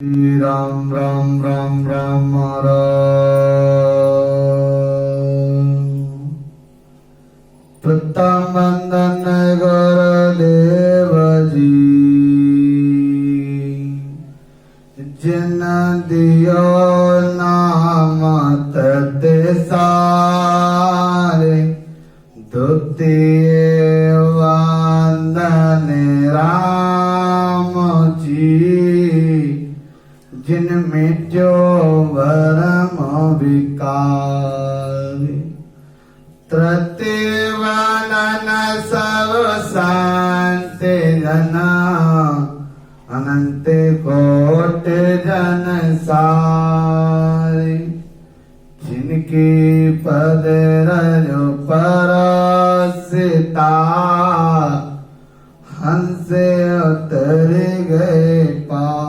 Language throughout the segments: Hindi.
राम राम राम राम राम प्रथम बंदन गुरुदेव जी जिन दियो नाम तते सारे द्वितीय वंदन राम जी जिन मिट्यो भरम विकार तृतीय वनन सब शांति जन अनंत कोट जन सारे जिनकी पद रजो परसिता हंस उतर गए पार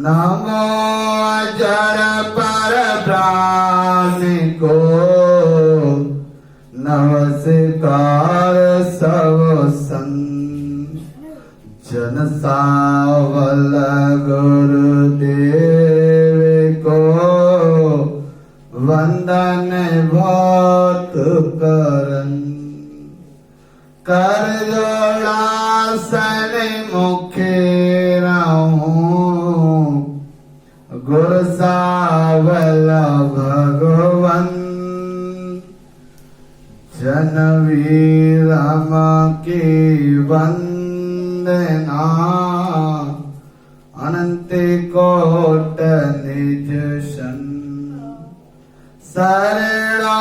नमो अजर पर प्राण को नमस्कार सब संत जन सावल गुरुदेव को वंदन बहुत करन कर जोड़ासन मुखे रहूं गुरु सावल भगवन जन वीरम की वंदना अनंत कोट निज शन शरणा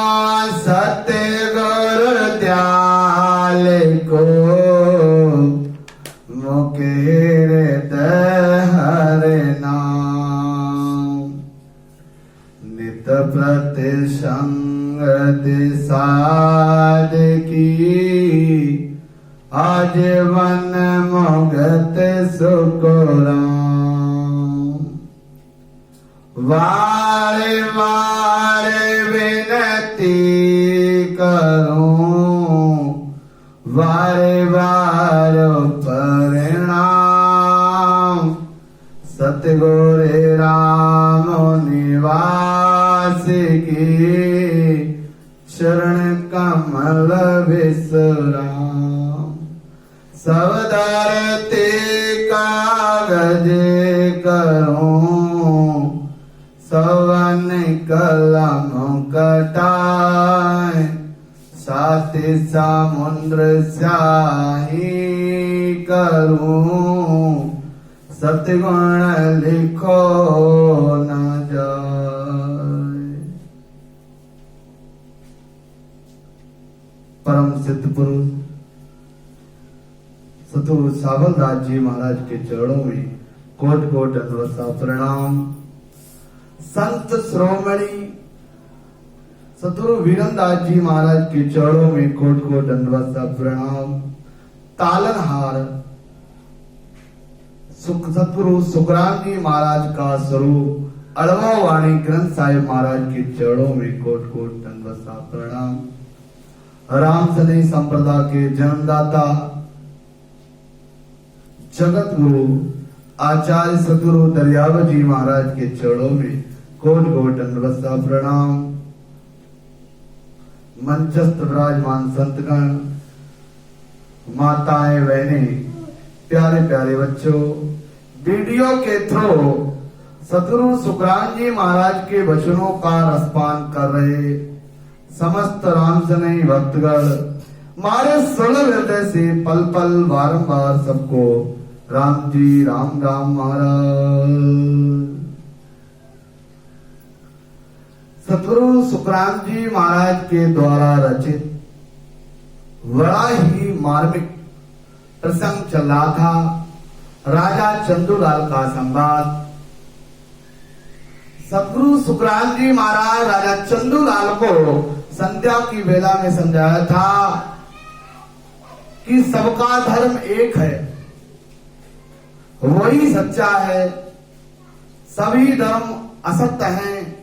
सत्य गुरु दयाल को मुकेर हर नाम नित प्रति संगत साध की आजीवन मोगत सुकुराम वारे वारे विनती करूं वारे वार परिणाम सतगुरु राम निवास की चरण कमल विश्राम सब धरती कागज करूं सवन कलम कटाए सात समुद्र स्याही करूं सतगुण लिखो न जाए। परम सिद्ध पुरुष सतगुरु सावल दास जी महाराज के चरणों में कोट कोट अनवसा प्रणाम। संत श्रोमणी सतगुरु वीरदास जी महाराज के चरणों में कोट कोट अनवसा प्रणाम। तालनहार सतगुरु सुखराम जी महाराज का स्वरूप अड़वा वाणी ग्रंथ साहिब महाराज के चरणों में कोट कोट अनवसा प्रणाम। राम सनी संप्रदाय के जन्मदाता जगत गुरु आचार्य सतगुरु दरियाव जी महाराज के चरणों में कोट कोट अनवसा प्रणाम। मंचस्थ विराजमान संतगण माताएं बहनें प्यारे प्यारे बच्चों वीडियो के थ्रू सतगुरु सुखराम जी महाराज के वचनों का रसपान कर रहे समस्त राम सने भक्तगण मारे सुन हृदय से पल पल बारंबार सबको राम जी राम राम महाराज। सतगुरु सुखराम जी महाराज के द्वारा रचित बड़ा ही मार्मिक प्रसंग चल रहा था। राजा चंदूलाल का संवाद। सतगुरु सुखराम जी महाराज राजा चंदूलाल को संध्या की वेला में समझाया था कि सबका धर्म एक है, वही सच्चा है। सभी धर्म असत्य हैं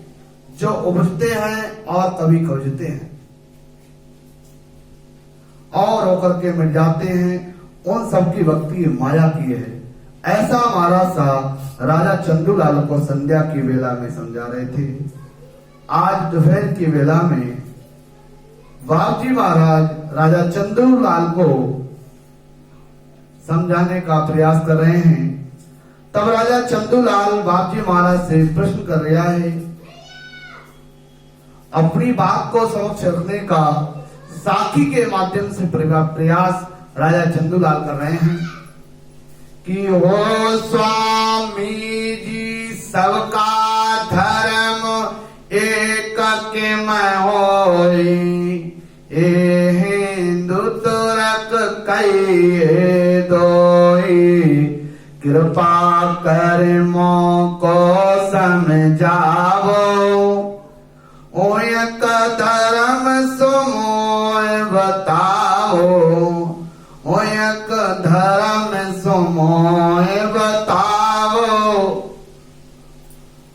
जो उभरते हैं और कभी खोजते हैं और होकर के मिट जाते हैं। उन सबकी भक्ति माया की है ऐसा महाराज साहब राजा चंदूलाल को संध्या की वेला में समझा रहे थे। आज दोपहर की वेला में बाबूजी महाराज राजा चंदूलाल को समझाने का प्रयास कर रहे हैं। तब राजा चंदूलाल बाबूजी महाराज से प्रश्न कर रहा है, अपनी बात को समक्ष रखने का साखी के माध्यम से प्रयास राजा चंदूलाल कर रहे हैं कि हो स्वामी जी सबका धर्म एक के मैं होई, ए हिंदू तुरक कई दोई, कृपा कर को समझावो, ओयक धर्म सुमोय बताओ, ओयक धर्म सुमोय बताओ।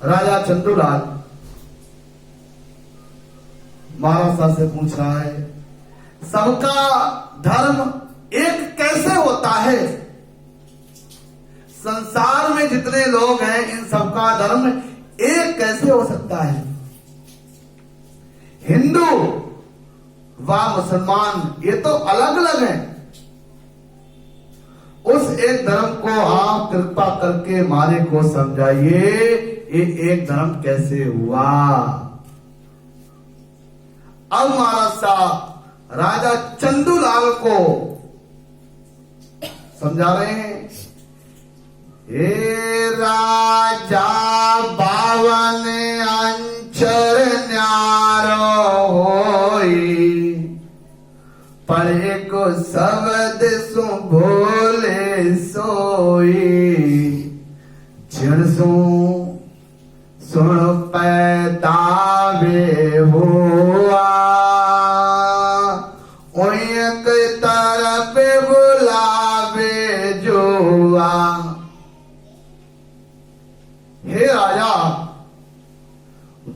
राजा चंदूलाल महाराज साहब से पूछ रहा है, सबका धर्म एक कैसे होता है? संसार में जितने लोग हैं इन सबका धर्म एक कैसे हो सकता है? हिंदू व मुसलमान ये तो अलग अलग हैं। उस एक धर्म को आप कृपा करके हमारे को समझाइए, ये एक धर्म कैसे हुआ? अब महाराज साहब राजा चंदूलाल को समझा रहे हैं, हे राजा बावन अंचर न्यारो होई, पढ़े को शब्द सु भोले सोई, छिण सु सुन पैदावे हुआ, ओयक तरफ बुलावे जुआ। हे राजा,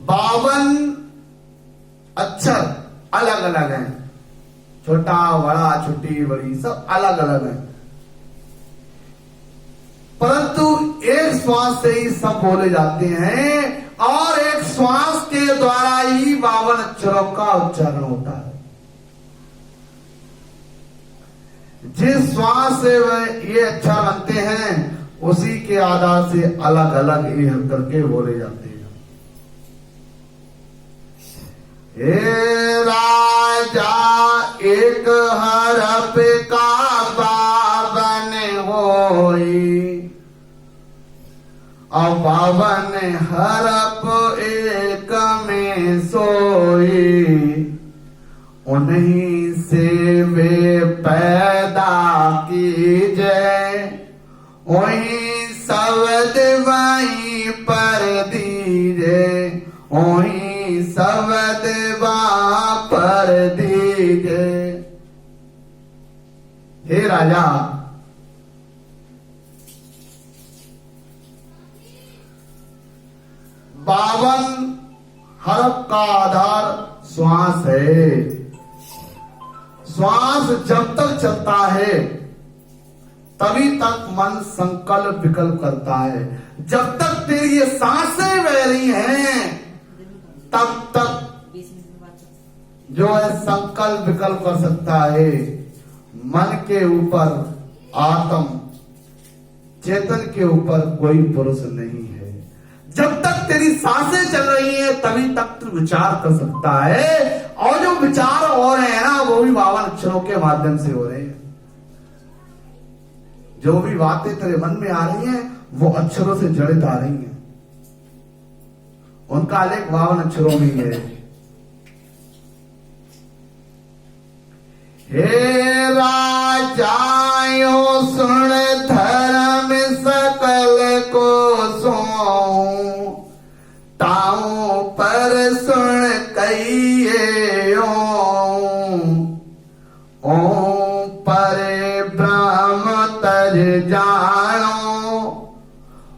52 अक्षर अलग अलग हैं, छोटा बड़ा छोटी बड़ी सब अलग अलग हैं, परंतु एक श्वास से ही सब बोले जाते हैं और एक श्वास के द्वारा ही 52 अक्षरों का उच्चारण होता है। जिस श्वास से ये अक्षर बनते हैं उसी के आधार से अलग अलग ये करके बोले जाते हैं। हे राजा एक हरफ का 52 होई, और 52 हरफ एक में सोई, उन्हीं से वे पैदा कीजे, वही शब्द वहीं पर दीजे, वही शब्द वहां पर दीजे। हे राजा, बावन हरफ का आधार श्वास है। श्वास जब तक चलता है तभी तक मन संकल्प विकल्प करता है। जब तक तेरी ये सांसें बह रही हैं तब तक जो है संकल्प विकल्प कर सकता है। मन के ऊपर, आत्म चेतन के ऊपर कोई पुरुष नहीं है। जब तक तेरी सांसें चल रही हैं तभी तक तू विचार कर सकता है, और जो विचार हो रहे हैं ना वो भी 52 अक्षरों के माध्यम से हो रहे हैं। जो भी बातें तेरे मन में आ रही हैं वो अक्षरों से जड़ित आ रही हैं, उनका लेख 52 अक्षरों में है। हे राजाओ सुन धर्म सकल को सो, ताऊ पर सुन कहिए ओ परे ब्रह्म तर जानो,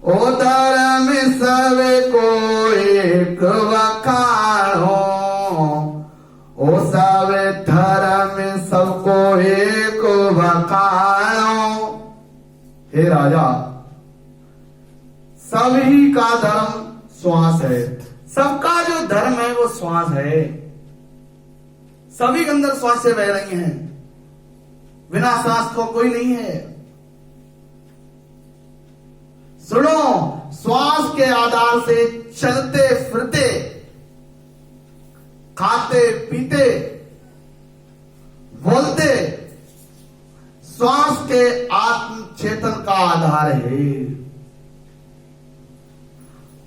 ओ धर्म सब को एक वखाणो, ओ सब धर्म सबको एक वखाणो। हे राजा, सभी का धर्म श्वास है। सबका जो धर्म है वो श्वास है। सभी के अंदर श्वास से बह रही हैं, बिना श्वास को कोई नहीं है। सुनो, श्वास के आधार से चलते फिरते, खाते पीते, बोलते, श्वास के आत्म चेतन का आधार है।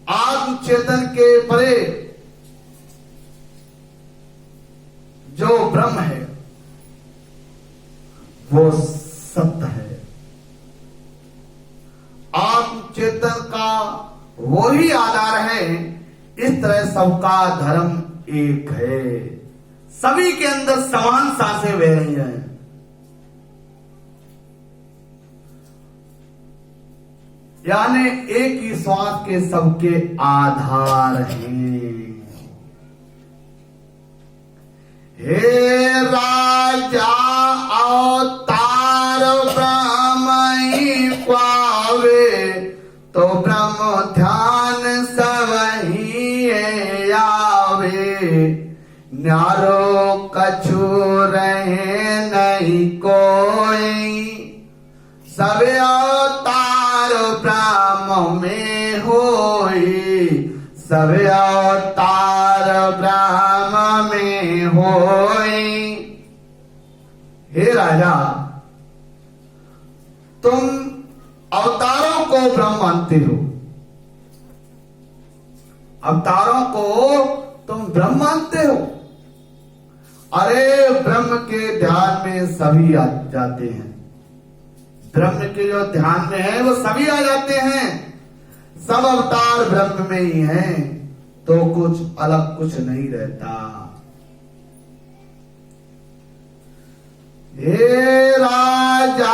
आत्म चेतन के परे जो ब्रह्म है वो सत्य है। आत्म चेतन का वही आधार है। इस तरह सबका धर्म एक है। सभी के अंदर समान सांसें बह रही हैं। यानी एक ही श्वास के सबके आधार हैं। हे राजा अवतार ब्रह्म ही पावे, तो ब्रह्म ध्यान सबही आवे। न्यारो कछु रहे नहीं कोई, सब अवतार ब्रह्म में होई। सब अवतार ब्रह्म में होई। हे राजा, तुम अवतारों को ब्रह्म मानते हो। अवतारों को तुम ब्रह्म मानते हो। अरे ब्रह्म के ध्यान में सभी आ जाते हैं। ब्रह्म के जो ध्यान में है वो सभी आ जाते हैं। सब अवतार ब्रह्म में ही हैं, तो कुछ अलग कुछ नहीं रहता। हे राजा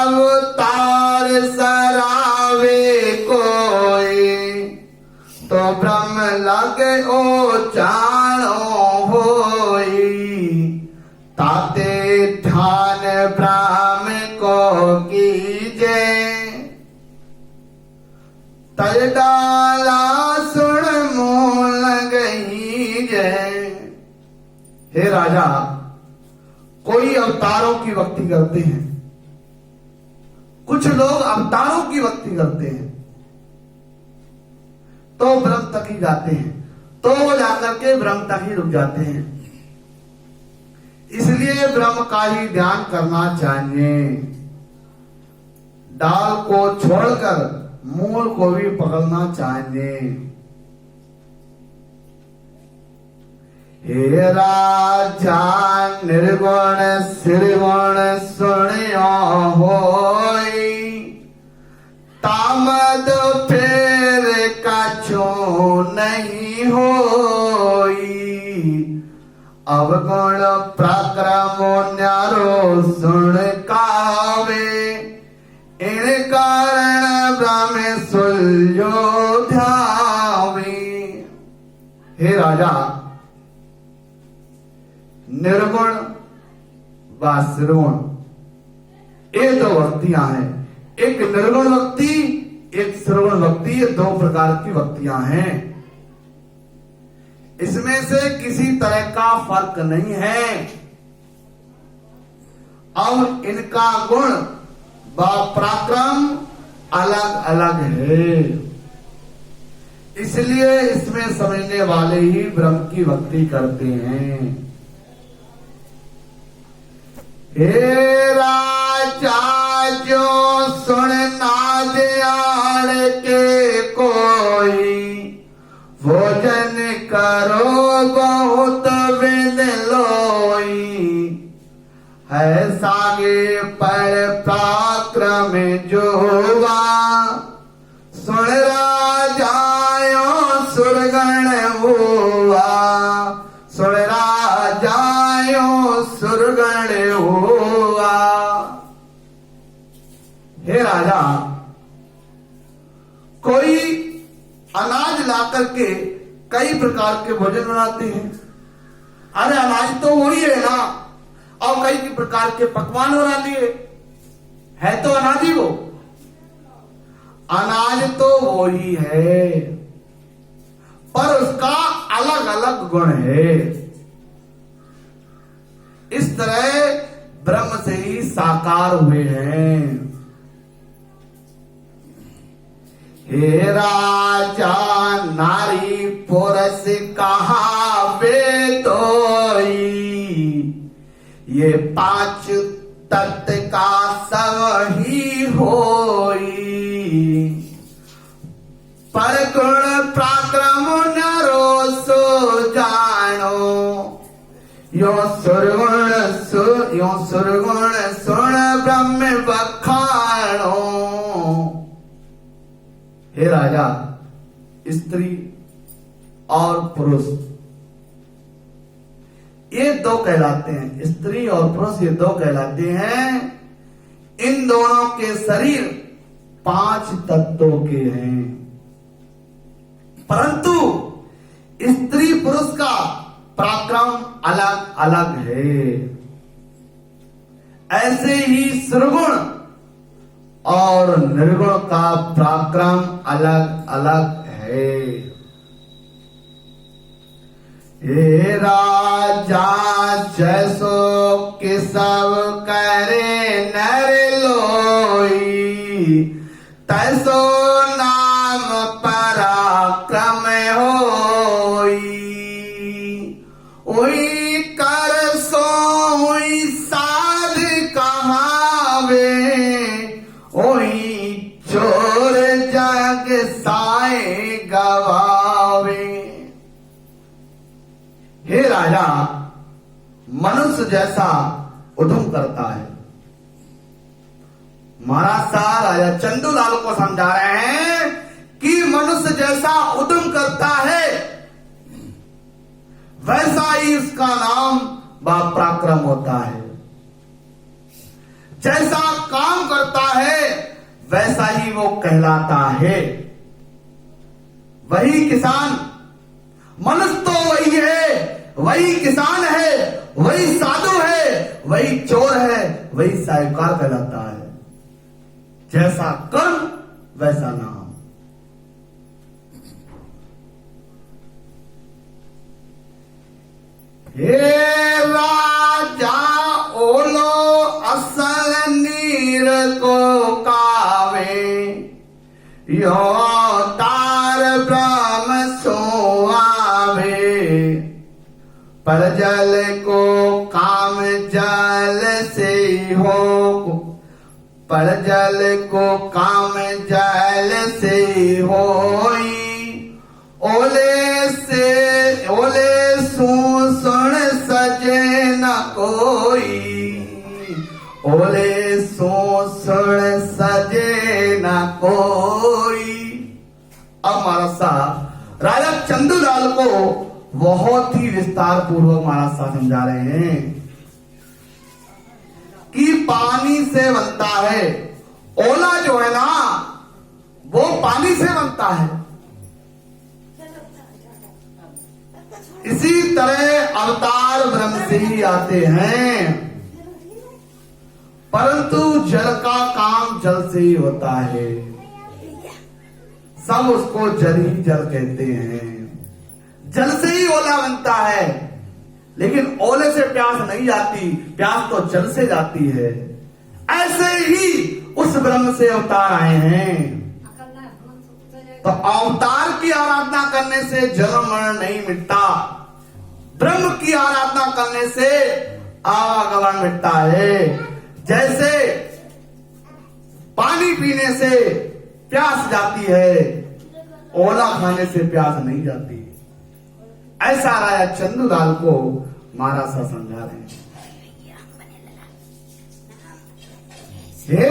अवतार सरावे कोई, तो ब्रह्म लगे ओ जानो होई। ताते ध्यान ब्रह्म को कीजे, तय डाला सुन मूल गई जय। हे राजा, कोई अवतारों की भक्ति करते हैं, कुछ लोग अवतारों की भक्ति करते हैं, तो ब्रह्म तक ही जाते हैं, तो वो जाकर के ब्रह्म तक ही रुक जाते हैं। इसलिए ब्रह्म का ही ध्यान करना चाहिए। डाल को छोड़कर मूल को भी पकड़ना चाहिए। हे राजा निर्गुण श्रीगुण सुनियो होई, तामद फेर कछु नहीं होई। अवगुण प्रक्रम न्यारो सुन कावे, इन कारण ब्रह्म सुलझो ध्यावे। हे राजा, निर्गुण व श्रवण ये दो भक्तियां हैं। एक निर्गुण भक्ति, एक श्रवण भक्ति, ये दो प्रकार की भक्तियां हैं। इसमें से किसी तरह का फर्क नहीं है। अब इनका गुण व पराक्रम अलग अलग है। इसलिए इसमें समझने वाले ही ब्रह्म की भक्ति करते हैं। हे राजा जो सुन नाद आड़ के कोई, भोजन करो बहुत विद लोई। है सागे पर पराक्रम जोवा, सुन राजायो सुरगण हुआ। सुन राजायो सुरगण हुआ। हे राजा, कोई अनाज लाकर के कई प्रकार के भोजन बनाते हैं। अरे अनाज तो वही है ना, और कई प्रकार के पकवान बना लिए, है तो अनाज ही वो। अनाज तो वो ही है, पर उसका अलग अलग गुण है। इस तरह ब्रह्म से ही साकार हुए हैं। हे राजा नारी पुरुष कहावे दोई, ये पांच तत्व का सब ही होई। पर गुण पराक्रम नरो सो जानो, यो सुरगुण सुन ब्रह्म बखानो। हे राजा, स्त्री और पुरुष ये दो कहलाते हैं, स्त्री और पुरुष ये दो कहलाते हैं। इन दोनों के शरीर पांच तत्वों के हैं, परंतु स्त्री पुरुष का पराक्रम अलग अलग है। ऐसे ही सुरगुण और निर्गुण का पराक्रम अलग अलग है। हे राजा जैसो कि सब करे नर लोई, तैसो नाम पराक्रम होई। ओई कर सो ओई साध कहावे, ओई चोर जग साए गवावे। हे राजा, मनुष्य जैसा उद्यम करता है। महाराज साहब राजा चंदूलाल को समझा रहे हैं कि मनुष्य जैसा उद्यम करता है, वैसा ही उसका नाम व पराक्रम होता है। जैसा काम करता है वैसा ही वो कहलाता है। वही किसान, मनुष्य तो वही है, वही किसान है, वही साधु है, वही चोर है, वही साहूकार कहलाता है। जैसा कर्म वैसा नाम। हे राजा ओलो असल नीर को कावे, यो तार ब्रह्म सो आवे। पर जल को काम जल से हो, पर जल को काम जल से होई। ओले से ओले सुन सजे न कोई, ओले सुन सजे न कोई। अब महाराज साहब राजा चंदूलाल को बहुत ही विस्तार पूर्वक महाराज साहब समझा रहे हैं कि पानी से बनता है। ओला जो है ना वो पानी से बनता है। इसी तरह अवतार ब्रह्म से ही आते हैं, परंतु जल का काम जल से ही होता है। सब उसको जल ही जल कहते हैं। जल से ही ओला बनता है, लेकिन ओले से प्यास नहीं जाती, प्यास तो जल से जाती है। ऐसे ही उस ब्रह्म से अवतार आए हैं। तो अवतार की आराधना करने से जन्म मरण नहीं मिटता, ब्रह्म की आराधना करने से आवागमन मिटता है। जैसे पानी पीने से प्यास जाती है, ओला खाने से प्यास नहीं जाती। ऐसा राजा चंदूलाल को महाराज सा समझा रहे हैं। हे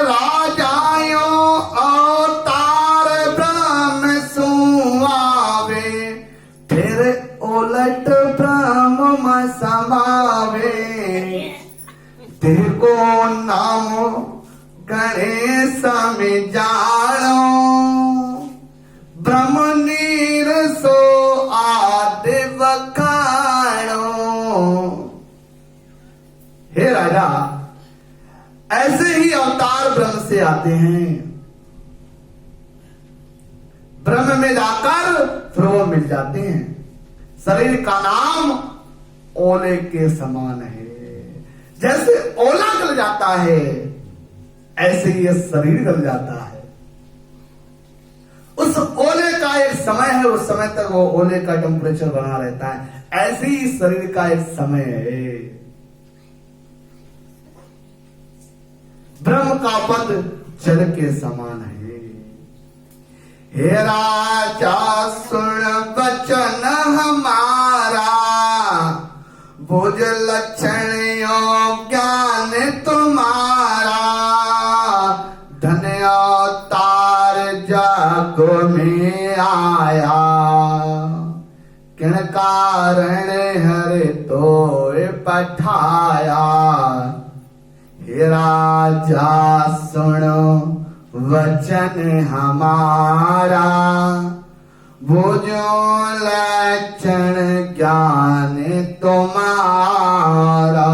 राजाओं अवतार ब्रह्म सुआवे, फिर उलट ब्रह्म समावे। देखो नाम गणेश में जानो, ब्रह्म नीर सो आदि बखानो। हे राजा, ऐसे ही अवतार ब्रह्म से आते हैं। ब्रह्म में जाकर फिर वो मिल जाते हैं। शरीर का नाम ओले के समान है। जैसे ओला गल जाता है ऐसे ये शरीर गल जाता है। उस ओले का एक समय है, उस समय तक वो ओले का टेम्परेचर बना रहता है। ऐसे ही शरीर का एक समय है। ब्रह्म का पद जल के समान है। हे राजा सुन वचन हमारा, भुज लक्षण ज्ञान तुम्हारा, धन्य अवतार जग में आया, किन कारण हरे तो पठाया। हे राजा सुनो वचन हमारा, भुजो लक्षण ज्ञान तुम्हारा,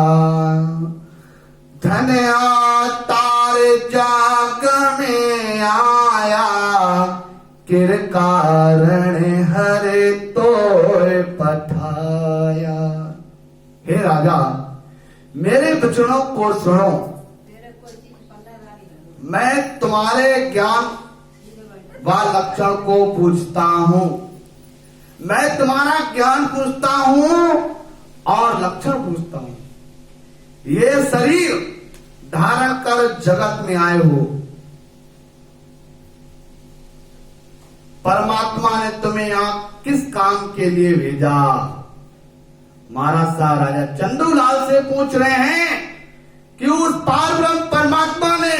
धन्य अवतार जग में आया, किर कारण हरे तो पठाया। हे राजा मेरे वचनों को सुनो, मैं तुम्हारे ज्ञान व लक्षण को पूछता हूं। मैं तुम्हारा ज्ञान पूछता हूं और लक्षण पूछता हूं। ये शरीर धारण कर जगत में आए हो, परमात्मा ने तुम्हें यहां किस काम के लिए भेजा? महाराज साहब राजा चंदूलाल से पूछ रहे हैं कि उस पार ब्रह्म परमात्मा ने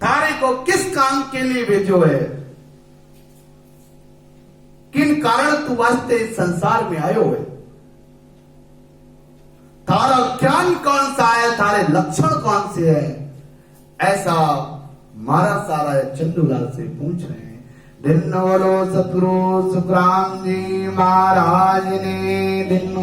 थारे को किस काम के लिए भेजो है? किन कारण तू वास्ते इस संसार में आयो है? थारा ज्ञान कौन सा है, थारे लक्षण कौन से है? ऐसा महाराज सारा चंदूलाल से पूछ रहे हैं। दिन बोलो सतगुरु सुखराम जी महाराज ने दिन